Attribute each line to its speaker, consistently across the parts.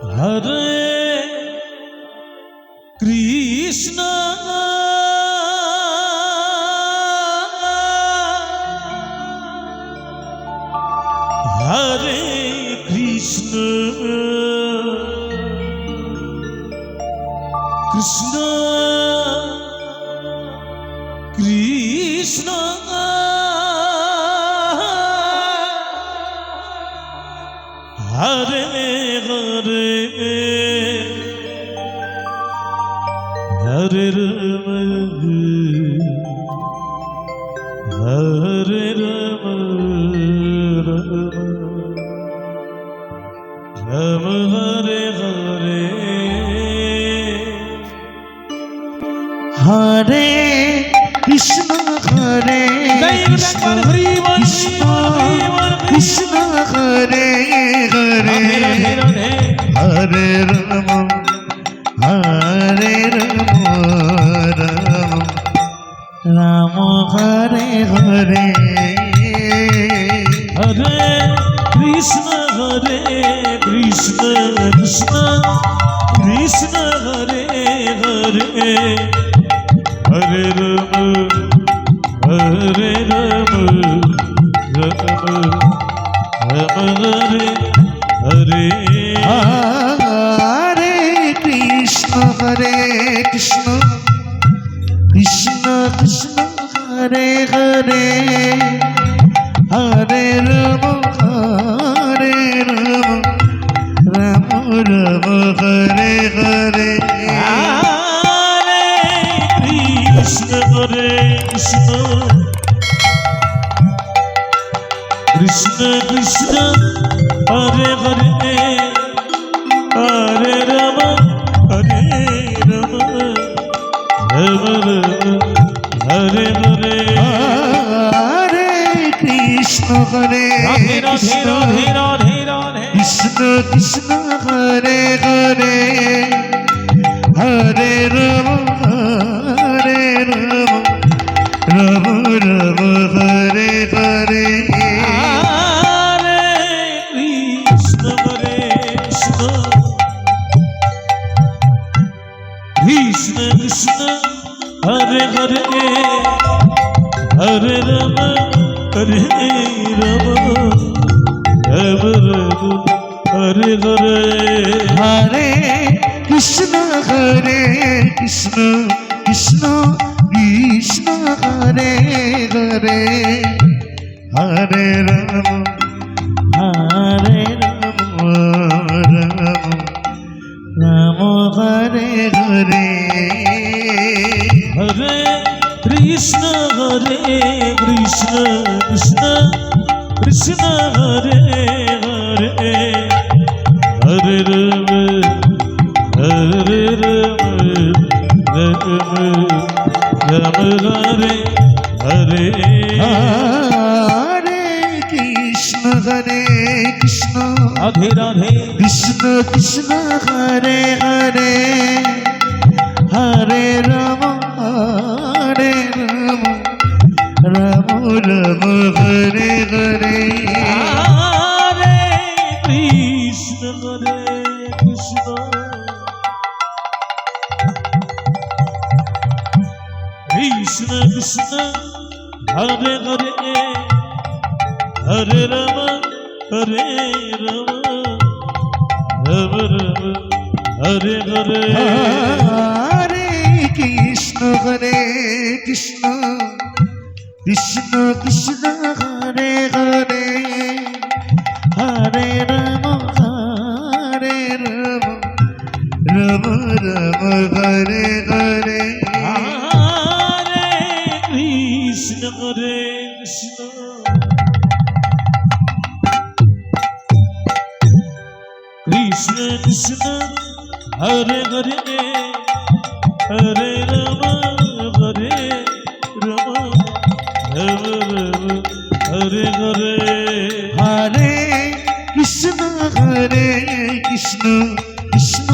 Speaker 1: Hare Krishna Hare Krishna Krishna Krishna Hare Hare Hare Ram Hare Ram Ram Hare Hare
Speaker 2: Hare Krishna Hare Krishna Krishna Krishna Hare Hare Hare Ram Hare Ram Ram Ram Hare Hare
Speaker 1: Hare Krishna Krishna Krishna Krishna Hare Hare Hare Ram Hare Ram Ram Ram Hare Hare
Speaker 2: Hare Krishna Krishna Krishna Krishna Hare Hare Hare Ram Ram Ram Hare Hare
Speaker 1: Hare Krishna Krishna Krishna Krishna Hare Hare Hare Ram Hare Ram Ram Ram Hare Hare
Speaker 2: Hare Krishna Krishna Krishna Krishna Hare Hare Hare Ram Ram Ram Hare Hare
Speaker 1: Hare Krishna Krishna Krishna Hare Hare Hare Ram Hare Ram Ram Ram Hare Hare
Speaker 2: Hare Krishna Krishna Krishna Krishna Hare Hare Hare Ram Ram Hare Hare
Speaker 1: Hare Krishna Krishna Krishna Krishna Hare Hare Hare Ram Hare Ram Ram Hare Hare
Speaker 2: Hare Krishna Krishna
Speaker 1: Radhe Radhe
Speaker 2: Krishna Krishna Hare Hare Hare Ram Ram Ram Hare Hare
Speaker 1: Hare Krishna Krishna Krishna Krishna Hare Hare Hare Ram Hare Ram Ram Ram Hare Hare
Speaker 2: Hare Krishna Krishna Krishna Krishna Hare Hare Hare Ram Ram Ram Hare Hare
Speaker 1: Hare Krishna Krishna Krishna Krishna Hare Hare Hare Ram Hare Ram Ram Ram Hare Hare
Speaker 2: Hare Krishna Krishna Krishna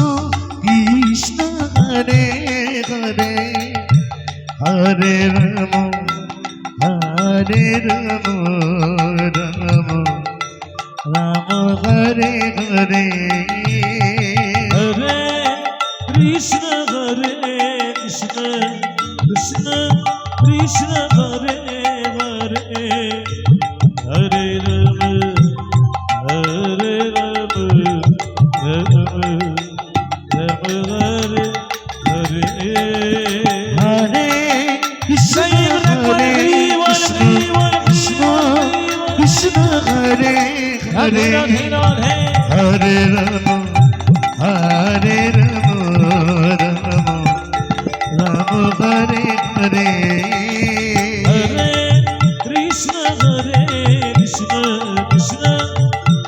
Speaker 2: Krishna Hare Hare Hare Ram Ram Ram Hare Hare
Speaker 1: Krishna Hare Krishna Krishna Krishna Hare Hare Hare Rama Hare Rama Rama Rama Hare Hare
Speaker 2: Hare Krishna Hare Krishna Krishna Krishna Hare
Speaker 1: Hare
Speaker 2: Hare
Speaker 1: Radhe Radhe
Speaker 2: Hare Rama Hare Rama Rama Rama Hare Hare
Speaker 1: Hare Krishna Hare Krishna Krishna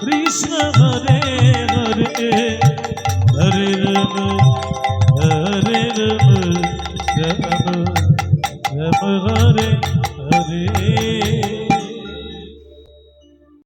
Speaker 1: Krishna